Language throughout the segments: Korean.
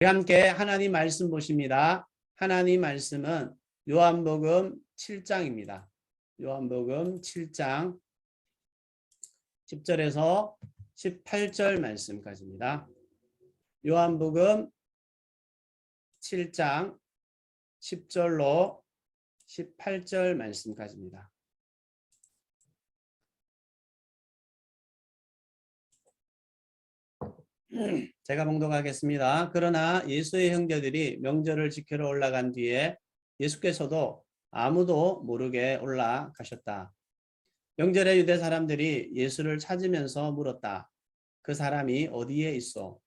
함께 하나님 말씀 보십니다. 하나님 말씀은 요한복음 7장입니다. 요한복음 7장 10절에서 18절 말씀까지입니다. 요한복음 7장 10절로 18절 말씀까지입니다. 제가 봉독하겠습니다. 그러나 예수의 형제들이 명절을 지키러 올라간 뒤에 예수께서도 아무도 모르게 올라가셨다. 명절에 유대 사람들이 예수를 찾으면서 물었다. 그 사람이 어디에 있어?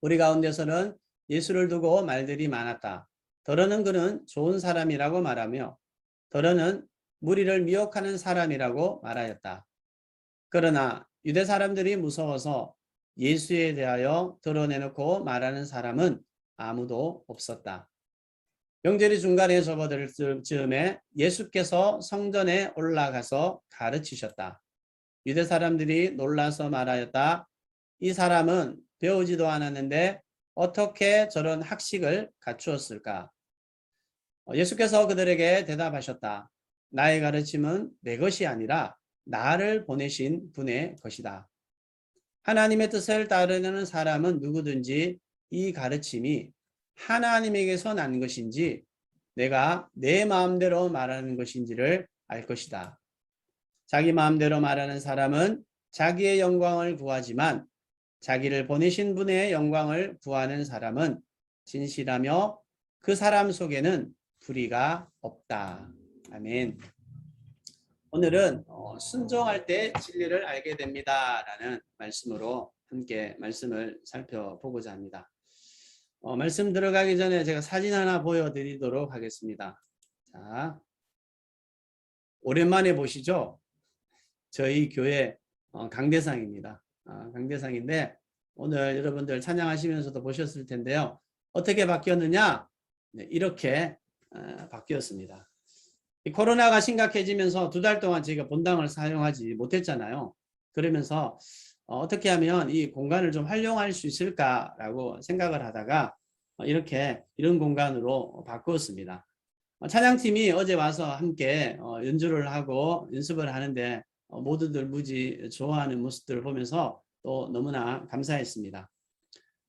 우리 가운데서는 예수를 두고 말들이 많았다. 더러는 그는 좋은 사람이라고 말하며 더러는 무리를 미혹하는 사람이라고 말하였다. 그러나 유대 사람들이 무서워서 예수에 대하여 드러내놓고 말하는 사람은 아무도 없었다. 명절이 중간에 접어들 즈음에 예수께서 성전에 올라가서 가르치셨다. 유대 사람들이 놀라서 말하였다. 이 사람은 배우지도 않았는데 어떻게 저런 학식을 갖추었을까? 예수께서 그들에게 대답하셨다. 나의 가르침은 내 것이 아니라 나를 보내신 분의 것이다. 하나님의 뜻을 따르는 사람은 누구든지 이 가르침이 하나님에게서 난 것인지 내가 내 마음대로 말하는 것인지를 알 것이다. 자기 마음대로 말하는 사람은 자기의 영광을 구하지만 자기를 보내신 분의 영광을 구하는 사람은 진실하며 그 사람 속에는 불의가 없다. 아멘. 오늘은 순종할 때 진리를 알게 됩니다 라는 말씀으로 함께 말씀을 살펴보고자 합니다. 말씀 들어가기 전에 제가 사진 하나 보여드리도록 하겠습니다. 자, 오랜만에 보시죠? 저희 교회 강대상입니다. 강대상인데 오늘 여러분들 찬양하시면서도 보셨을 텐데요. 어떻게 바뀌었느냐? 네, 이렇게 바뀌었습니다. 코로나가 심각해지면서 2달 동안 저희가 본당을 사용하지 못했잖아요. 그러면서 어떻게 하면 이 공간을 좀 활용할 수 있을까라고 생각을 하다가 이런 공간으로 바꾸었습니다. 찬양팀이 어제 와서 함께 연주를 하고 연습을 하는데 모두들 무지 좋아하는 모습들을 보면서 또 너무나 감사했습니다.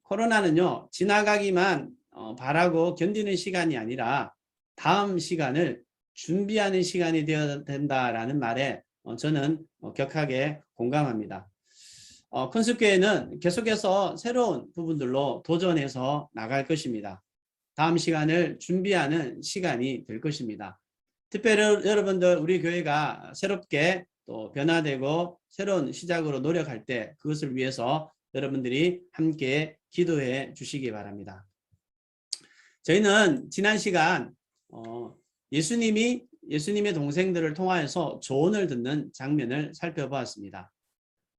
코로나는요, 지나가기만 바라고 견디는 시간이 아니라 다음 시간을 준비하는 시간이 되어야 된다라는 말에 저는 격하게 공감합니다. 컨셉교회는 계속해서 새로운 부분들로 도전해서 나갈 것입니다. 다음 시간을 준비하는 시간이 될 것입니다. 특별히 여러분들 우리 교회가 새롭게 또 변화되고 새로운 시작으로 노력할 때 그것을 위해서 여러분들이 함께 기도해 주시기 바랍니다. 저희는 지난 시간 예수님의 동생들을 통하여서 조언을 듣는 장면을 살펴보았습니다.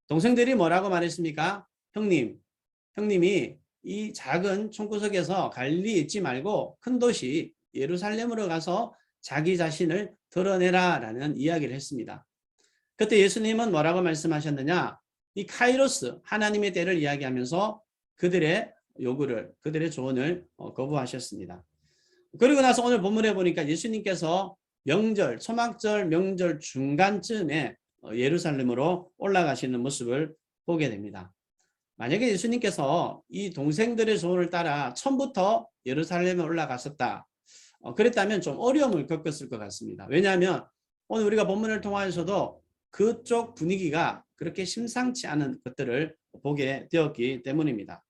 동생들이 뭐라고 말했습니까? 형님이 이 작은 총구석에서 갈릴리 있지 말고 큰 도시 예루살렘으로 가서 자기 자신을 드러내라 라는 이야기를 했습니다. 그때 예수님은 뭐라고 말씀하셨느냐? 이 카이로스 하나님의 때를 이야기하면서 그들의 요구를 그들의 조언을 거부하셨습니다. 그리고 나서 오늘 본문에 보니까 예수님께서 명절 초막절 명절 중간쯤에 예루살렘으로 올라가시는 모습을 보게 됩니다. 만약에 예수님께서 이 동생들의 조언을 따라 처음부터 예루살렘에 올라갔었다. 그랬다면 좀 어려움을 겪었을 것 같습니다. 왜냐하면 오늘 우리가 본문을 통하여서도 그쪽 분위기가 그렇게 심상치 않은 것들을 보게 되었기 때문입니다.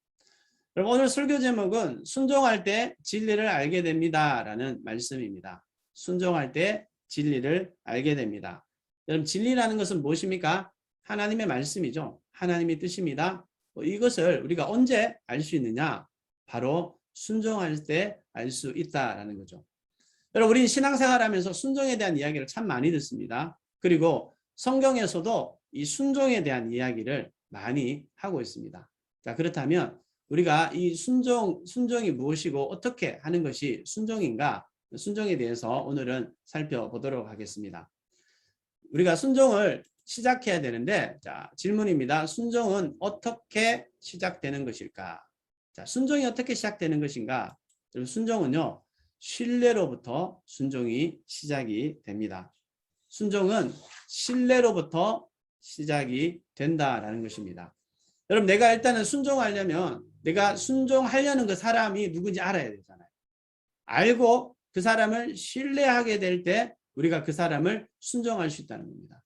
여러분 오늘 설교 제목은 순종할 때 진리를 알게 됩니다 라는 말씀입니다. 순종할 때 진리를 알게 됩니다. 여러분 진리라는 것은 무엇입니까? 하나님의 말씀이죠. 하나님의 뜻입니다. 이것을 우리가 언제 알 수 있느냐? 바로 순종할 때 알 수 있다라는 거죠. 여러분 우리는 신앙생활하면서 순종에 대한 이야기를 참 많이 듣습니다. 그리고 성경에서도 이 순종에 대한 이야기를 많이 하고 있습니다. 자 그렇다면 우리가 이 순종이 무엇이고 어떻게 하는 것이 순종인가? 순종에 대해서 오늘은 살펴보도록 하겠습니다. 우리가 순종을 시작해야 되는데 자 질문입니다. 순종은 어떻게 시작되는 것일까? 자, 순종이 어떻게 시작되는 것인가? 여러분, 순종은요, 신뢰로부터 순종이 시작이 됩니다. 순종은 신뢰로부터 시작이 된다라는 것입니다. 여러분, 내가 일단은 순종하려면 내가 순종하려는 그 사람이 누군지 알아야 되잖아요. 알고 그 사람을 신뢰하게 될 때 우리가 그 사람을 순종할 수 있다는 겁니다.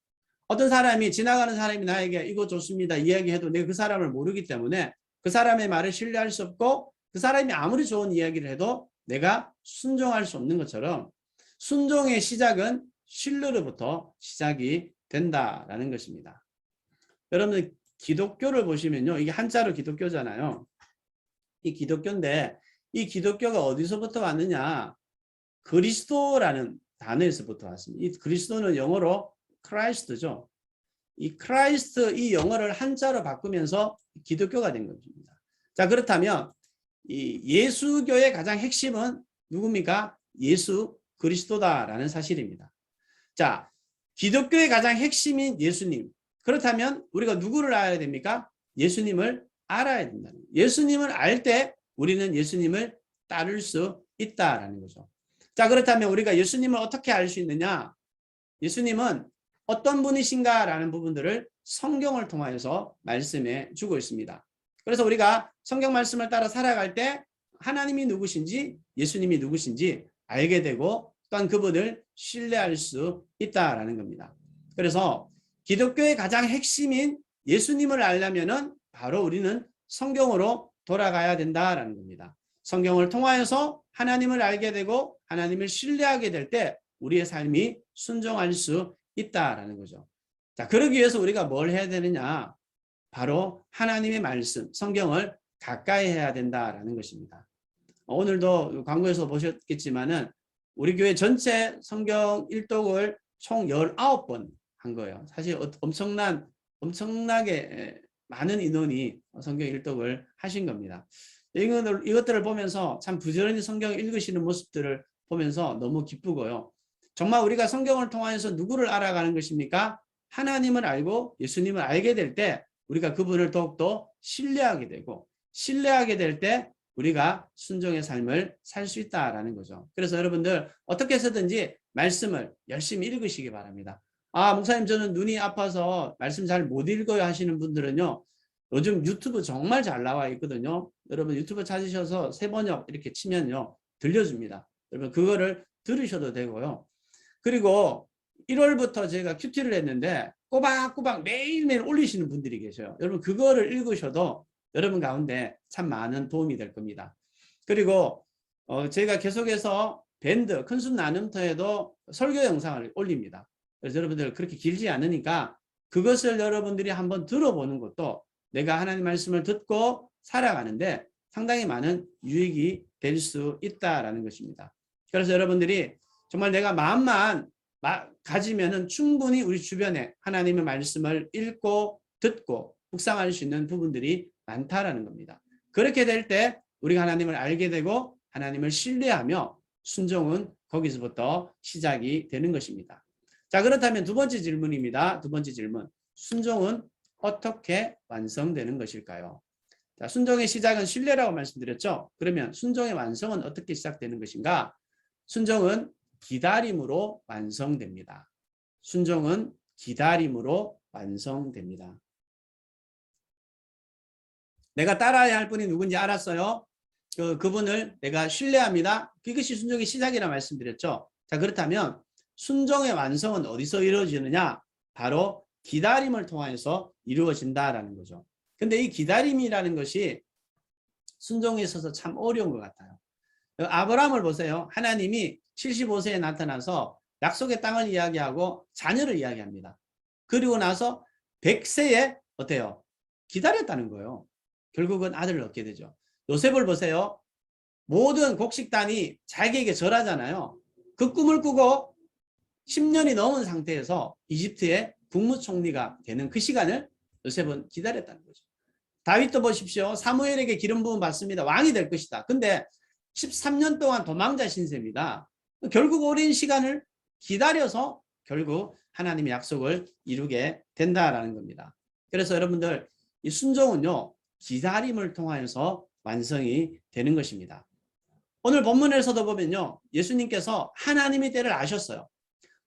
어떤 사람이 지나가는 사람이 나에게 이거 좋습니다 이야기해도 내가 그 사람을 모르기 때문에 그 사람의 말을 신뢰할 수 없고 그 사람이 아무리 좋은 이야기를 해도 내가 순종할 수 없는 것처럼 순종의 시작은 신뢰로부터 시작이 된다라는 것입니다. 여러분 기독교를 보시면요. 이게 한자로 기독교잖아요. 이 기독교인데 이 기독교가 어디서부터 왔느냐? 그리스도라는 단어에서부터 왔습니다. 이 그리스도는 영어로 크라이스트죠. 이 크라이스트 이 영어를 한자로 바꾸면서 기독교가 된 것입니다. 자, 그렇다면 이 예수교의 가장 핵심은 누굽니까? 예수 그리스도다라는 사실입니다. 자, 기독교의 가장 핵심인 예수님. 그렇다면 우리가 누구를 알아야 됩니까? 예수님을 알아야 된다는 거예요. 예수님을 알 때 우리는 예수님을 따를 수 있다라는 거죠. 자, 그렇다면 우리가 예수님을 어떻게 알 수 있느냐? 예수님은 어떤 분이신가라는 부분들을 성경을 통하여서 말씀해 주고 있습니다. 그래서 우리가 성경 말씀을 따라 살아갈 때 하나님이 누구신지 예수님이 누구신지 알게 되고 또한 그분을 신뢰할 수 있다라는 겁니다. 그래서 기독교의 가장 핵심인 예수님을 알려면은 바로 우리는 성경으로 돌아가야 된다라는 겁니다. 성경을 통하여서 하나님을 알게 되고 하나님을 신뢰하게 될 때 우리의 삶이 순종할 수 있다라는 거죠. 자, 그러기 위해서 우리가 뭘 해야 되느냐? 바로 하나님의 말씀, 성경을 가까이 해야 된다라는 것입니다. 오늘도 광고에서 보셨겠지만은 우리 교회 전체 성경 일독을 총 19번 한 거예요. 사실 엄청나게 많은 인원이 성경 일독을 하신 겁니다. 이것들을 보면서 참 부지런히 성경을 읽으시는 모습들을 보면서 너무 기쁘고요. 정말 우리가 성경을 통해서 누구를 알아가는 것입니까? 하나님을 알고 예수님을 알게 될 때 우리가 그분을 더욱더 신뢰하게 되고 신뢰하게 될 때 우리가 순종의 삶을 살 수 있다라는 거죠. 그래서 여러분들 어떻게 해서든지 말씀을 열심히 읽으시기 바랍니다. 아, 목사님 저는 눈이 아파서 말씀 잘 못 읽어요 하시는 분들은요. 요즘 유튜브 정말 잘 나와 있거든요. 여러분 유튜브 찾으셔서 새번역 이렇게 치면요. 들려줍니다. 여러분 그거를 들으셔도 되고요. 그리고 1월부터 제가 큐티를 했는데 꼬박꼬박 매일매일 올리시는 분들이 계셔요. 여러분 그거를 읽으셔도 여러분 가운데 참 많은 도움이 될 겁니다. 그리고 제가 계속해서 밴드 큰순 나눔터에도 설교 영상을 올립니다. 그래서 여러분들 그렇게 길지 않으니까 그것을 여러분들이 한번 들어보는 것도 내가 하나님 말씀을 듣고 살아가는데 상당히 많은 유익이 될 수 있다라는 것입니다. 그래서 여러분들이 정말 내가 마음만 가지면은 충분히 우리 주변에 하나님의 말씀을 읽고 듣고 묵상할 수 있는 부분들이 많다라는 겁니다. 그렇게 될 때 우리가 하나님을 알게 되고 하나님을 신뢰하며 순종은 거기서부터 시작이 되는 것입니다. 자, 그렇다면 두 번째 질문입니다. 두 번째 질문. 순종은 어떻게 완성되는 것일까요? 자, 순종의 시작은 신뢰라고 말씀드렸죠. 그러면 순종의 완성은 어떻게 시작되는 것인가? 순종은 기다림으로 완성됩니다. 순종은 기다림으로 완성됩니다. 내가 따라야 할 분이 누군지 알았어요. 그분을 내가 신뢰합니다. 그것이 순종의 시작이라 말씀드렸죠. 자, 그렇다면 순종의 완성은 어디서 이루어지느냐? 바로 기다림을 통해서 이루어진다라는 거죠. 근데 이 기다림이라는 것이 순종에 있어서 참 어려운 것 같아요. 아브라함을 보세요. 하나님이 75세에 나타나서 약속의 땅을 이야기하고 자녀를 이야기합니다. 그리고 나서 100세에 어때요? 기다렸다는 거예요. 결국은 아들을 얻게 되죠. 요셉을 보세요. 모든 곡식단이 자기에게 절하잖아요. 그 꿈을 꾸고 10년이 넘은 상태에서 이집트의 국무총리가 되는 그 시간을 요셉은 기다렸다는 거죠. 다윗도 보십시오. 사무엘에게 기름 부음 받습니다. 왕이 될 것이다. 근데 13년 동안 도망자 신세입니다. 결국 오랜 시간을 기다려서 결국 하나님의 약속을 이루게 된다라는 겁니다. 그래서 여러분들 이 순종은요. 기다림을 통하여서 완성이 되는 것입니다. 오늘 본문에서도 보면요, 예수님께서 하나님의 때를 아셨어요.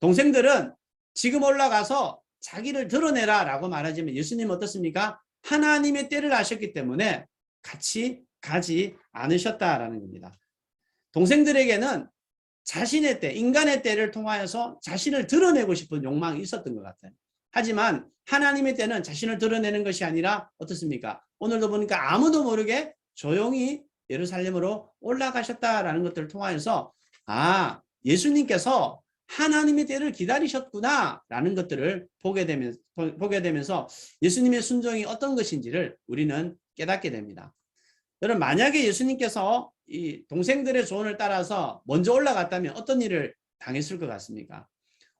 동생들은 지금 올라가서 자기를 드러내라 라고 말하지만 예수님은 어떻습니까? 하나님의 때를 아셨기 때문에 같이 가지 않으셨다라는 겁니다. 동생들에게는 자신의 때, 인간의 때를 통하여서 자신을 드러내고 싶은 욕망이 있었던 것 같아요. 하지만 하나님의 때는 자신을 드러내는 것이 아니라 어떻습니까? 오늘도 보니까 아무도 모르게 조용히 예루살렘으로 올라가셨다라는 것들을 통하여서 예수님께서 하나님의 때를 기다리셨구나 라는 것들을 보게 되면서 예수님의 순종이 어떤 것인지를 우리는 깨닫게 됩니다. 여러분, 만약에 예수님께서 이 동생들의 조언을 따라서 먼저 올라갔다면 어떤 일을 당했을 것 같습니까?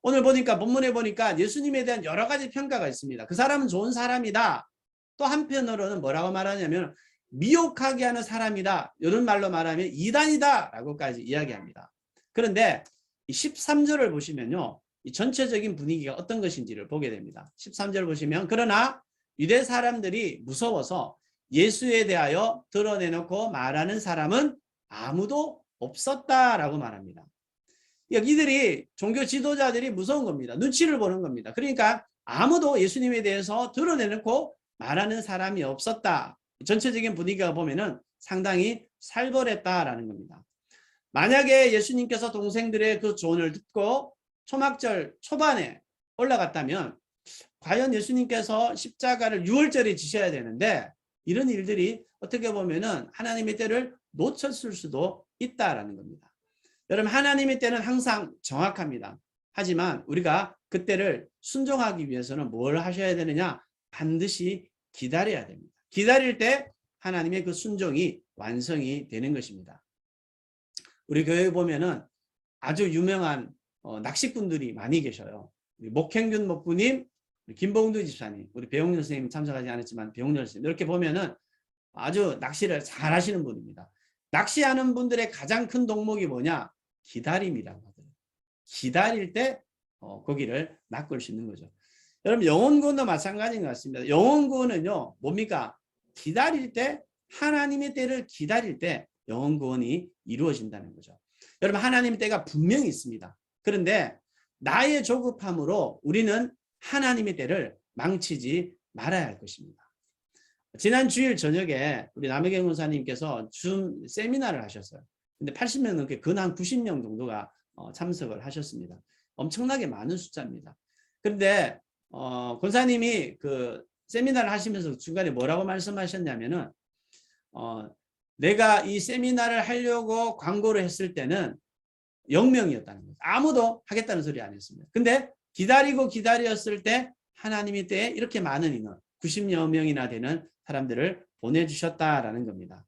오늘 보니까 본문에 보니까 예수님에 대한 여러 가지 평가가 있습니다. 그 사람은 좋은 사람이다. 또 한편으로는 뭐라고 말하냐면 미혹하게 하는 사람이다. 이런 말로 말하면 이단이다 라고까지 이야기합니다. 그런데 이 13절을 보시면요, 이 전체적인 분위기가 어떤 것인지를 보게 됩니다. 13절 보시면 그러나 유대 사람들이 무서워서 예수에 대하여 드러내놓고 말하는 사람은 아무도 없었다라고 말합니다. 이들이 종교 지도자들이 무서운 겁니다. 눈치를 보는 겁니다. 그러니까 아무도 예수님에 대해서 드러내놓고 말하는 사람이 없었다. 전체적인 분위기가 보면은 상당히 살벌했다라는 겁니다. 만약에 예수님께서 동생들의 그 조언을 듣고 초막절 초반에 올라갔다면 과연 예수님께서 십자가를 6월절에 지셔야 되는데 이런 일들이 어떻게 보면은 하나님의 때를 놓쳤을 수도 있다라는 겁니다. 여러분, 하나님의 때는 항상 정확합니다. 하지만 우리가 그때를 순종하기 위해서는 뭘 하셔야 되느냐? 반드시 기다려야 됩니다. 기다릴 때 하나님의 그 순종이 완성이 되는 것입니다. 우리 교회에 보면은 아주 유명한 낚시꾼들이 많이 계셔요. 우리 목행균 목부님, 김봉두 집사님, 우리 배용렬 선생님 참석하지 않았지만 배용렬 선생님, 이렇게 보면은 아주 낚시를 잘 하시는 분입니다. 낚시하는 분들의 가장 큰 동목이 뭐냐? 기다림이라고 하더라고요. 기다릴 때 고기를 낚을 수 있는 거죠. 여러분, 영혼구원도 마찬가지인 것 같습니다. 영혼구원은요, 뭡니까? 기다릴 때, 하나님의 때를 기다릴 때 영혼구원이 이루어진다는 거죠. 여러분, 하나님의 때가 분명히 있습니다. 그런데 나의 조급함으로 우리는 하나님의 때를 망치지 말아야 할 것입니다. 지난 주일 저녁에 우리 남혜경 권사님께서 줌 세미나를 하셨어요. 근데 80명 넘게 근한 90명 정도가 참석을 하셨습니다. 엄청나게 많은 숫자입니다. 그런데 권사님이 그 세미나를 하시면서 중간에 뭐라고 말씀하셨냐면은 내가 이 세미나를 하려고 광고를 했을 때는 0명이었다는 거예요. 아무도 하겠다는 소리 안 했습니다. 근데 기다렸을 때 하나님의 때에 이렇게 많은 인원 90여 명이나 되는 사람들을 보내주셨다라는 겁니다.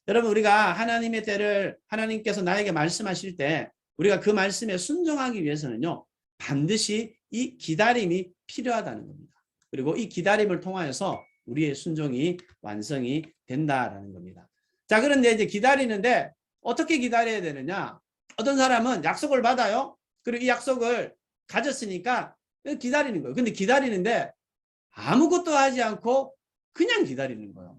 여러분, 우리가 하나님의 때를 하나님께서 나에게 말씀하실 때 우리가 그 말씀에 순종하기 위해서는요, 반드시 이 기다림이 필요하다는 겁니다. 그리고 이 기다림을 통하여서 우리의 순종이 완성이 된다라는 겁니다. 자, 그런데 이제 기다리는데 어떻게 기다려야 되느냐? 어떤 사람은 약속을 받아요. 그리고 이 약속을 가졌으니까 기다리는 거예요. 근데 기다리는데 아무것도 하지 않고 그냥 기다리는 거예요.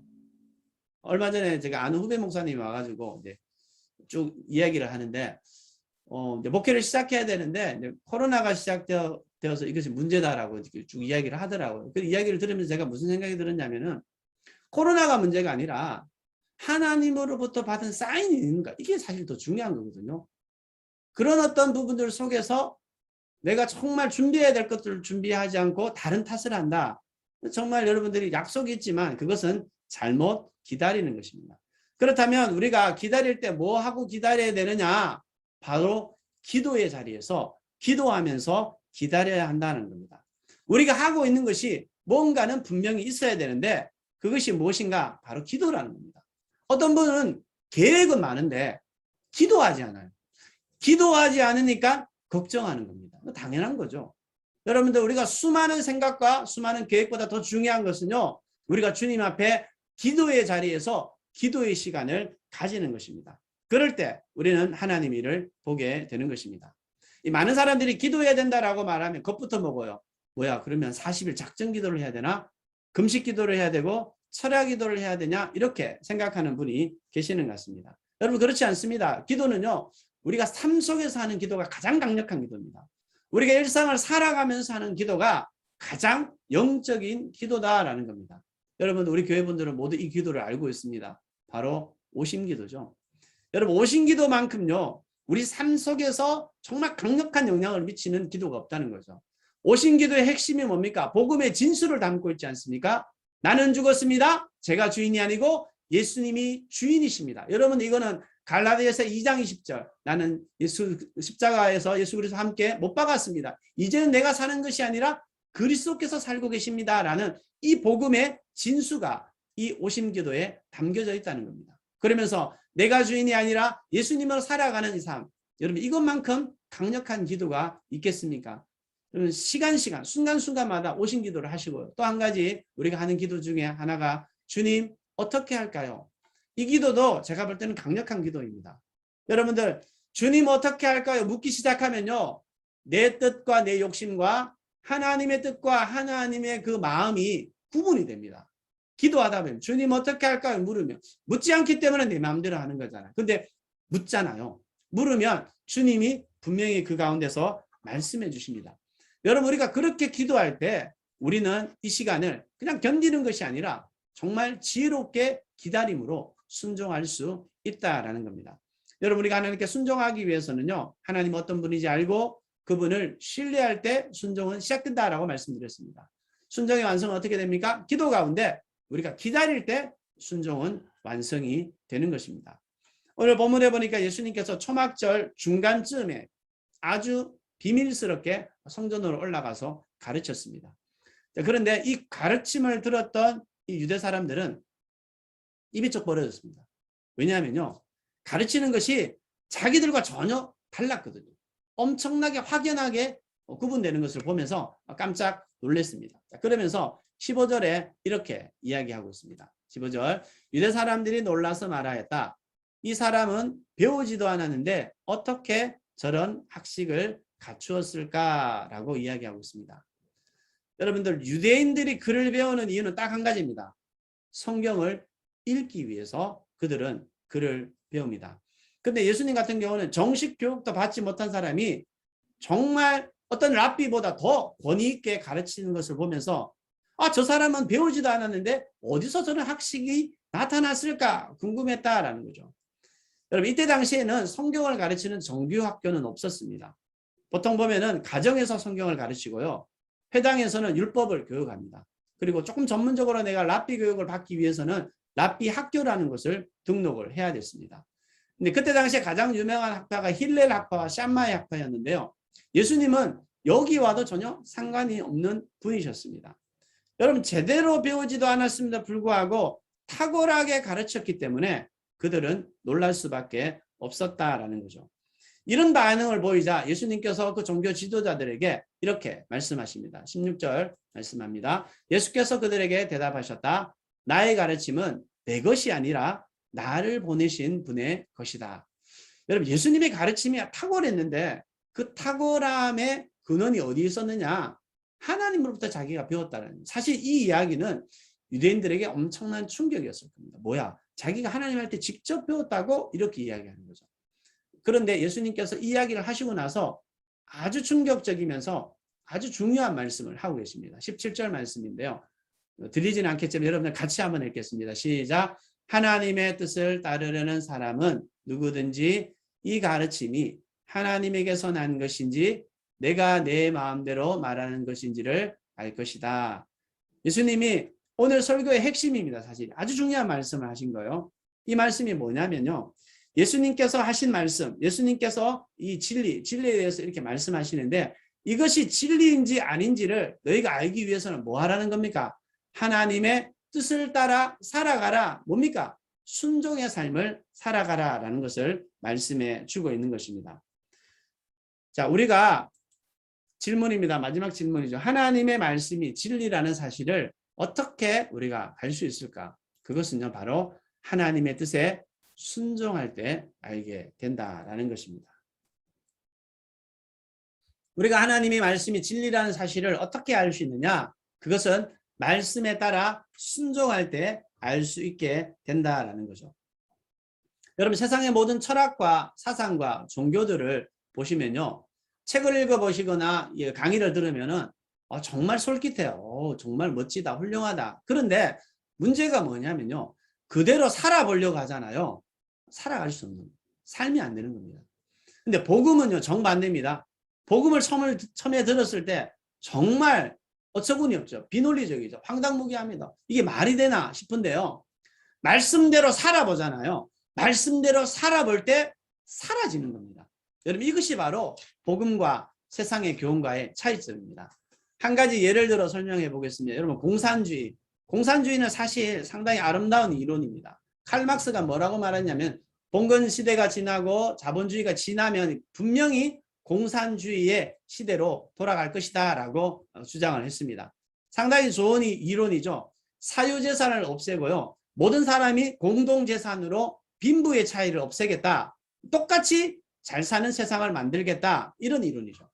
얼마 전에 제가 아는 후배 목사님이 와가지고 이제 쭉 이야기를 하는데, 이제 목회를 시작해야 되는데 이제 코로나가 시작되어서 이것이 문제다라고 쭉 이야기를 하더라고요. 그 이야기를 들으면서 제가 무슨 생각이 들었냐면은 코로나가 문제가 아니라 하나님으로부터 받은 사인이 있는가, 이게 사실 더 중요한 거거든요. 그런 어떤 부분들 속에서 내가 정말 준비해야 될 것들을 준비하지 않고 다른 탓을 한다. 정말 여러분들이 약속이 있지만 그것은 잘못 기다리는 것입니다. 그렇다면 우리가 기다릴 때 뭐 하고 기다려야 되느냐? 바로 기도의 자리에서 기도하면서 기다려야 한다는 겁니다. 우리가 하고 있는 것이 뭔가는 분명히 있어야 되는데 그것이 무엇인가? 바로 기도라는 겁니다. 어떤 분은 계획은 많은데 기도하지 않아요. 기도하지 않으니까 걱정하는 겁니다. 당연한 거죠. 여러분들, 우리가 수많은 생각과 수많은 계획보다 더 중요한 것은요, 우리가 주님 앞에 기도의 자리에서 기도의 시간을 가지는 것입니다. 그럴 때 우리는 하나님 일을 보게 되는 것입니다. 이 많은 사람들이 기도해야 된다라고 말하면 겁부터 먹어요. 뭐야, 그러면 40일 작정 기도를 해야 되나? 금식 기도를 해야 되고 철야 기도를 해야 되냐 이렇게 생각하는 분이 계시는 것 같습니다. 여러분 그렇지 않습니다. 기도는요. 우리가 삶 속에서 하는 기도가 가장 강력한 기도입니다. 우리가 일상을 살아가면서 하는 기도가 가장 영적인 기도다라는 겁니다. 여러분 우리 교회분들은 모두 이 기도를 알고 있습니다. 바로 오심기도죠. 여러분 오심기도만큼요. 우리 삶 속에서 정말 강력한 영향을 미치는 기도가 없다는 거죠. 오심기도의 핵심이 뭡니까? 복음의 진수를 담고 있지 않습니까? 나는 죽었습니다. 제가 주인이 아니고 예수님이 주인이십니다. 여러분 이거는 갈라디아서 2장 20절 나는 예수 십자가에서 예수 그리스도와 함께 못 박았습니다. 이제는 내가 사는 것이 아니라 그리스도께서 살고 계십니다라는 이 복음의 진수가 이 오심기도에 담겨져 있다는 겁니다. 그러면서 내가 주인이 아니라 예수님으로 살아가는 이 삶, 여러분 이것만큼 강력한 기도가 있겠습니까? 여러분 시간 순간순간마다 오심기도를 하시고요. 또 한 가지 우리가 하는 기도 중에 하나가 주님 어떻게 할까요? 이 기도도 제가 볼 때는 강력한 기도입니다. 여러분들 주님 어떻게 할까요? 묻기 시작하면요. 내 뜻과 내 욕심과 하나님의 뜻과 하나님의 그 마음이 구분이 됩니다. 기도하다 보면 주님 어떻게 할까요? 물으면 묻지 않기 때문에 내 마음대로 하는 거잖아요. 근데 묻잖아요. 물으면 주님이 분명히 그 가운데서 말씀해 주십니다. 여러분 우리가 그렇게 기도할 때 우리는 이 시간을 그냥 견디는 것이 아니라 정말 지혜롭게 기다림으로 순종할 수 있다라는 겁니다. 여러분 우리가 하나님께 순종하기 위해서는요. 하나님 어떤 분인지 알고 그분을 신뢰할 때 순종은 시작된다라고 말씀드렸습니다. 순종의 완성은 어떻게 됩니까? 기도 가운데 우리가 기다릴 때 순종은 완성이 되는 것입니다. 오늘 본문에 보니까 예수님께서 초막절 중간쯤에 아주 비밀스럽게 성전으로 올라가서 가르쳤습니다. 그런데 이 가르침을 들었던 이 유대 사람들은 입이 쩍 벌어졌습니다. 왜냐하면요. 가르치는 것이 자기들과 전혀 달랐거든요. 엄청나게 확연하게 구분되는 것을 보면서 깜짝 놀랐습니다. 그러면서 15절에 이렇게 이야기하고 있습니다. 15절 유대 사람들이 놀라서 말하였다. 이 사람은 배우지도 않았는데 어떻게 저런 학식을 갖추었을까라고 이야기하고 있습니다. 여러분들 유대인들이 글을 배우는 이유는 딱 한 가지입니다. 성경을 읽기 위해서 그들은 글을 배웁니다. 근데 예수님 같은 경우는 정식 교육도 받지 못한 사람이 정말 어떤 랍비보다 더 권위 있게 가르치는 것을 보면서 저 사람은 배우지도 않았는데 어디서 저런 학식이 나타났을까 궁금했다라는 거죠. 여러분 이때 당시에는 성경을 가르치는 정규학교는 없었습니다. 보통 보면은 가정에서 성경을 가르치고요. 회당에서는 율법을 교육합니다. 그리고 조금 전문적으로 내가 랍비 교육을 받기 위해서는 랍비 학교라는 것을 등록을 해야 됐습니다. 근데 그때 당시에 가장 유명한 학파가 힐렐 학파와 샴마이 학파였는데요. 예수님은 여기와도 전혀 상관이 없는 분이셨습니다. 여러분 제대로 배우지도 않았음에도 불구하고 탁월하게 가르쳤기 때문에 그들은 놀랄 수밖에 없었다라는 거죠. 이런 반응을 보이자 예수님께서 그 종교 지도자들에게 이렇게 말씀하십니다. 16절 말씀합니다. 예수께서 그들에게 대답하셨다. 나의 가르침은 내 것이 아니라 나를 보내신 분의 것이다. 여러분 예수님의 가르침이 탁월했는데 그 탁월함의 근원이 어디에 있었느냐? 하나님으로부터 자기가 배웠다는. 사실 이 이야기는 유대인들에게 엄청난 충격이었을 겁니다. 뭐야? 자기가 하나님한테 직접 배웠다고 이렇게 이야기하는 거죠. 그런데 예수님께서 이 이야기를 하시고 나서 아주 충격적이면서 아주 중요한 말씀을 하고 계십니다. 17절 말씀인데요. 드리지는 않겠지만 여러분들 같이 한번 읽겠습니다. 시작. 하나님의 뜻을 따르려는 사람은 누구든지 이 가르침이 하나님에게서 난 것인지 내가 내 마음대로 말하는 것인지를 알 것이다. 예수님이 오늘 설교의 핵심입니다. 사실 아주 중요한 말씀을 하신 거예요. 이 말씀이 뭐냐면요. 예수님께서 하신 말씀, 예수님께서 이 진리에 대해서 이렇게 말씀하시는데 이것이 진리인지 아닌지를 너희가 알기 위해서는 뭐 하라는 겁니까? 하나님의 뜻을 따라 살아가라. 뭡니까? 순종의 삶을 살아가라라는 것을 말씀해 주고 있는 것입니다. 자, 우리가 질문입니다. 마지막 질문이죠. 하나님의 말씀이 진리라는 사실을 어떻게 우리가 알 수 있을까? 그것은요, 바로 하나님의 뜻에 순종할 때 알게 된다라는 것입니다. 우리가 하나님의 말씀이 진리라는 사실을 어떻게 알 수 있느냐? 그것은 말씀에 따라 순종할 때 알 수 있게 된다라는 거죠. 여러분 세상의 모든 철학과 사상과 종교들을 보시면요. 책을 읽어보시거나 강의를 들으면은 정말 솔깃해요. 정말 멋지다, 훌륭하다. 그런데 문제가 뭐냐면요. 그대로 살아보려고 하잖아요. 살아갈 수 없는, 삶이 안 되는 겁니다. 근데 복음은요, 정반대입니다. 복음을 처음에 들었을 때 정말 어처구니 없죠. 비논리적이죠. 황당무계합니다. 이게 말이 되나 싶은데요. 말씀대로 살아보잖아요. 말씀대로 살아볼 때 사라지는 겁니다. 여러분 이것이 바로 복음과 세상의 교훈과의 차이점입니다. 한 가지 예를 들어 설명해 보겠습니다. 여러분 공산주의. 공산주의는 사실 상당히 아름다운 이론입니다. 칼 막스가 뭐라고 말했냐면 봉건 시대가 지나고 자본주의가 지나면 분명히 공산주의의 시대로 돌아갈 것이다 라고 주장을 했습니다. 상당히 좋은 이론이죠. 사유재산을 없애고요. 모든 사람이 공동재산으로 빈부의 차이를 없애겠다. 똑같이 잘 사는 세상을 만들겠다. 이런 이론이죠.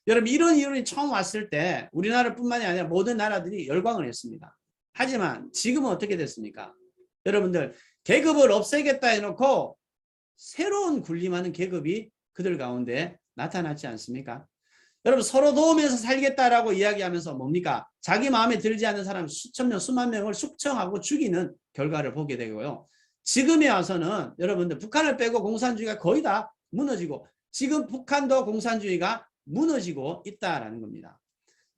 여러분 이런 이론이 처음 왔을 때 우리나라뿐만이 아니라 모든 나라들이 열광을 했습니다. 하지만 지금은 어떻게 됐습니까? 여러분들 계급을 없애겠다 해놓고 새로운 군림하는 계급이 그들 가운데 나타났지 않습니까? 여러분 서로 도우면서 살겠다라고 이야기하면서 뭡니까? 자기 마음에 들지 않는 사람 수천 명, 수만 명을 숙청하고 죽이는 결과를 보게 되고요. 지금에 와서는 여러분들 북한을 빼고 공산주의가 거의 다 무너지고 지금 북한도 공산주의가 무너지고 있다라는 겁니다.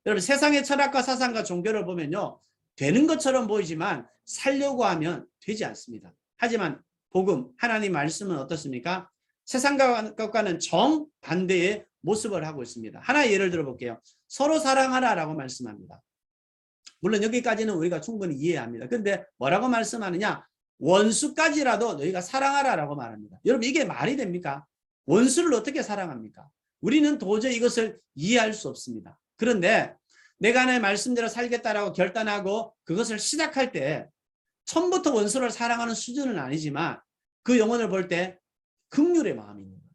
여러분 세상의 철학과 사상과 종교를 보면요. 되는 것처럼 보이지만 살려고 하면 되지 않습니다. 하지만 복음, 하나님 말씀은 어떻습니까? 세상과는 정반대의 모습을 하고 있습니다. 하나 예를 들어볼게요. 서로 사랑하라라고 말씀합니다. 물론 여기까지는 우리가 충분히 이해합니다. 근데 뭐라고 말씀하느냐? 원수까지라도 너희가 사랑하라라고 말합니다. 여러분 이게 말이 됩니까? 원수를 어떻게 사랑합니까? 우리는 도저히 이것을 이해할 수 없습니다. 그런데 내가 하나님의 말씀대로 살겠다라고 결단하고 그것을 시작할 때 처음부터 원수를 사랑하는 수준은 아니지만 그 영혼을 볼 때 긍휼의 마음이 있는 거예요.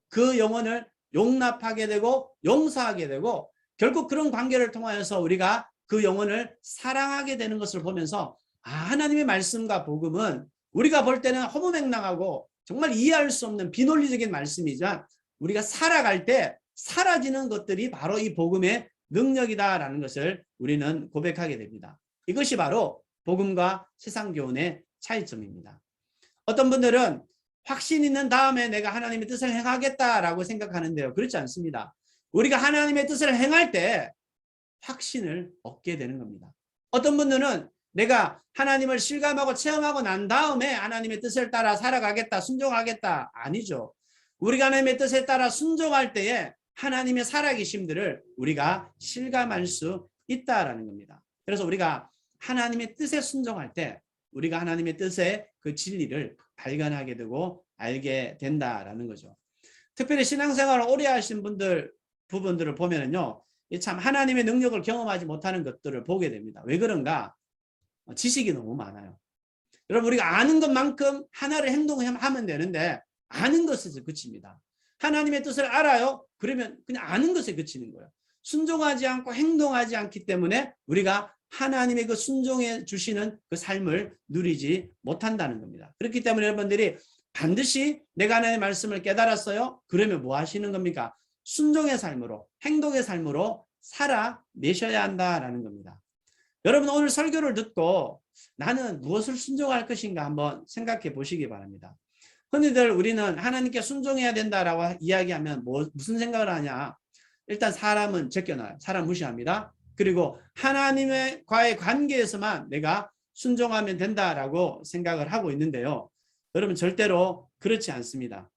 그 영혼을 용납하게 되고 용서하게 되고 결국 그런 관계를 통하여서 우리가 그 영혼을 사랑하게 되는 것을 보면서 하나님의 말씀과 복음은 우리가 볼 때는 허무맹랑하고 정말 이해할 수 없는 비논리적인 말씀이지만 우리가 살아갈 때 사라지는 것들이 바로 이 복음의 능력이다라는 것을 우리는 고백하게 됩니다. 이것이 바로 복음과 세상 교훈의 차이점입니다. 어떤 분들은 확신 있는 다음에 내가 하나님의 뜻을 행하겠다라고 생각하는데요. 그렇지 않습니다. 우리가 하나님의 뜻을 행할 때 확신을 얻게 되는 겁니다. 어떤 분들은 내가 하나님을 실감하고 체험하고 난 다음에 하나님의 뜻을 따라 살아가겠다, 순종하겠다. 아니죠. 우리가 하나님의 뜻에 따라 순종할 때에 하나님의 살아계심들을 우리가 실감할 수 있다라는 겁니다. 그래서 우리가 하나님의 뜻에 순종할 때 우리가 하나님의 뜻의 그 진리를 발견하게 되고 알게 된다라는 거죠. 특별히 신앙생활을 오래 하신 부분들을 보면은요, 참 하나님의 능력을 경험하지 못하는 것들을 보게 됩니다. 왜 그런가? 지식이 너무 많아요. 여러분 우리가 아는 것만큼 하나를 행동하면 되는데 아는 것에서 그칩니다. 하나님의 뜻을 알아요? 그러면 그냥 아는 것에 그치는 거예요. 순종하지 않고 행동하지 않기 때문에 우리가 하나님의 그 순종해 주시는 그 삶을 누리지 못한다는 겁니다. 그렇기 때문에 여러분들이 반드시 내가 하나님의 말씀을 깨달았어요? 그러면 뭐 하시는 겁니까? 순종의 삶으로, 행동의 삶으로 살아내셔야 한다라는 겁니다. 여러분 오늘 설교를 듣고 나는 무엇을 순종할 것인가 한번 생각해 보시기 바랍니다. 흔히들 우리는 하나님께 순종해야 된다라고 이야기하면 무슨 생각을 하냐? 일단 사람은 제껴놔요. 사람 무시합니다. 그리고 하나님과의 관계에서만 내가 순종하면 된다라고 생각을 하고 있는데요. 여러분 절대로 그렇지 않습니다.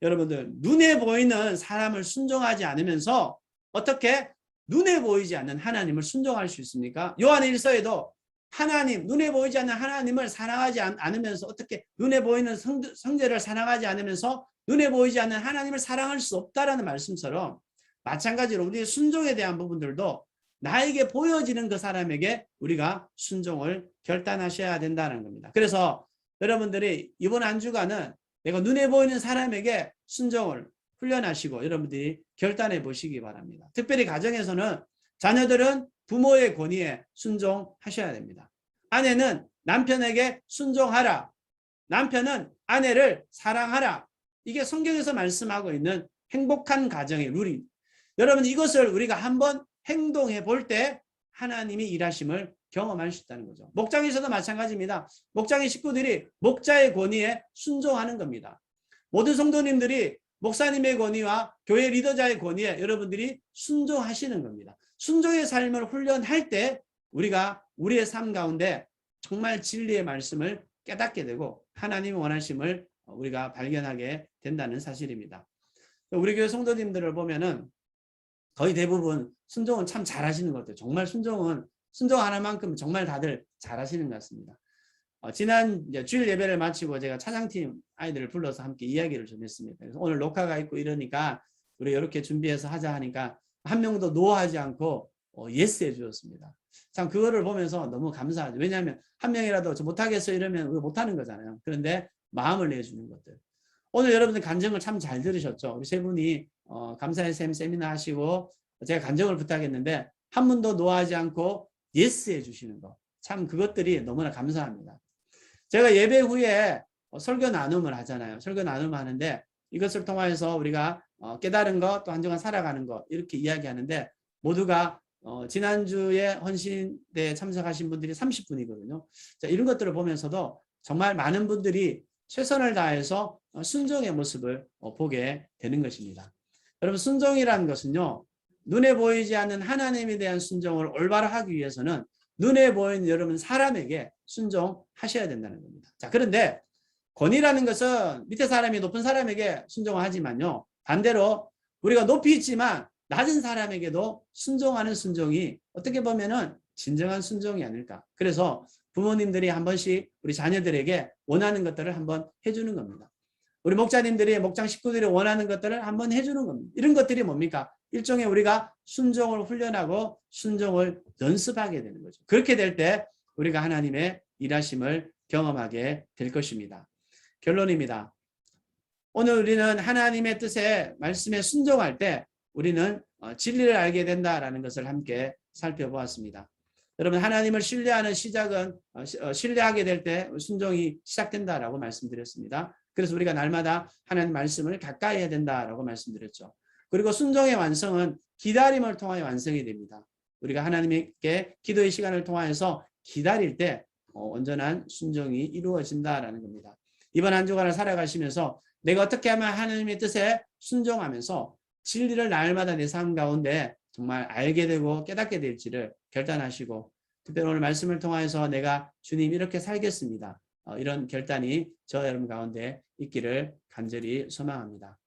여러분들 눈에 보이는 사람을 순종하지 않으면서 어떻게 눈에 보이지 않는 하나님을 순종할 수 있습니까? 요한 1서에도 하나님, 눈에 보이지 않는 하나님을 사랑하지 않으면서 어떻게 눈에 보이는 성제를 사랑하지 않으면서 눈에 보이지 않는 하나님을 사랑할 수 없다라는 말씀처럼 마찬가지로 우리의 순종에 대한 부분들도 나에게 보여지는 그 사람에게 우리가 순종을 결단하셔야 된다는 겁니다. 그래서 여러분들이 이번 한 주간은 내가 눈에 보이는 사람에게 순종을 훈련하시고 여러분들이 결단해 보시기 바랍니다. 특별히 가정에서는 자녀들은 부모의 권위에 순종하셔야 됩니다. 아내는 남편에게 순종하라. 남편은 아내를 사랑하라. 이게 성경에서 말씀하고 있는 행복한 가정의 룰입니다. 여러분 이것을 우리가 한번 행동해 볼 때 하나님이 일하심을 경험할 수 있다는 거죠. 목장에서도 마찬가지입니다. 목장의 식구들이 목자의 권위에 순종하는 겁니다. 모든 성도님들이 목사님의 권위와 교회 리더자의 권위에 여러분들이 순종하시는 겁니다. 순종의 삶을 훈련할 때 우리가 우리의 삶 가운데 정말 진리의 말씀을 깨닫게 되고 하나님의 원하심을 우리가 발견하게 된다는 사실입니다. 우리 교회 성도님들을 보면은 거의 대부분 순종은 참 잘하시는 것 같아요. 정말 순종하는 만큼 정말 다들 잘하시는 것 같습니다. 지난 주일 예배를 마치고 제가 차장팀 아이들을 불러서 함께 이야기를 좀 했습니다. 그래서 오늘 녹화가 있고 이러니까 우리 이렇게 준비해서 하자 하니까 한 명도 노하지 않고 예스 해주었습니다. 참 그거를 보면서 너무 감사하죠. 왜냐하면 한 명이라도 저 못하겠어 이러면 우리 못하는 거잖아요. 그런데 마음을 내주는 것들. 오늘 여러분들 간증을 참 잘 들으셨죠. 우리 세 분이 감사의 샘 세미나 하시고 제가 간증을 부탁했는데 한 분도 노하지 않고 예스 해주시는 거. 참 그것들이 너무나 감사합니다. 제가 예배 후에 설교 나눔을 하잖아요. 설교 나눔을 하는데 이것을 통해서 우리가 깨달은 것, 또 한 주간 살아가는 것 이렇게 이야기하는데 모두가 지난주에 헌신대에 참석하신 분들이 30분이거든요. 자, 이런 것들을 보면서도 정말 많은 분들이 최선을 다해서 순종의 모습을 보게 되는 것입니다. 여러분 순종이라는 것은요. 눈에 보이지 않는 하나님에 대한 순종을 올바로 하기 위해서는 눈에 보이는 여러분 사람에게 순종하셔야 된다는 겁니다. 자, 그런데 권위라는 것은 밑에 사람이 높은 사람에게 순종하지만요. 반대로 우리가 높이 있지만 낮은 사람에게도 순종하는 순종이 어떻게 보면은 진정한 순종이 아닐까. 그래서 부모님들이 한 번씩 우리 자녀들에게 원하는 것들을 한번 해주는 겁니다. 우리 목자님들이 목장 식구들이 원하는 것들을 한번 해주는 겁니다. 이런 것들이 뭡니까? 일종의 우리가 순종을 훈련하고 순종을 연습하게 되는 거죠. 그렇게 될 때 우리가 하나님의 일하심을 경험하게 될 것입니다. 결론입니다. 오늘 우리는 하나님의 뜻에 말씀에 순종할 때 우리는 진리를 알게 된다라는 것을 함께 살펴보았습니다. 여러분 하나님을 신뢰하는 시작은 신뢰하게 될 때 순종이 시작된다라고 말씀드렸습니다. 그래서 우리가 날마다 하나님 말씀을 가까이 해야 된다라고 말씀드렸죠. 그리고 순종의 완성은 기다림을 통하여 완성이 됩니다. 우리가 하나님께 기도의 시간을 통하여서 기다릴 때 온전한 순종이 이루어진다라는 겁니다. 이번 한 주간을 살아가시면서 내가 어떻게 하면 하나님의 뜻에 순종하면서 진리를 날마다 내 삶 가운데 정말 알게 되고 깨닫게 될지를 결단하시고 특별히 오늘 말씀을 통해서 내가 주님 이렇게 살겠습니다. 이런 결단이 저 여러분 가운데 있기를 간절히 소망합니다.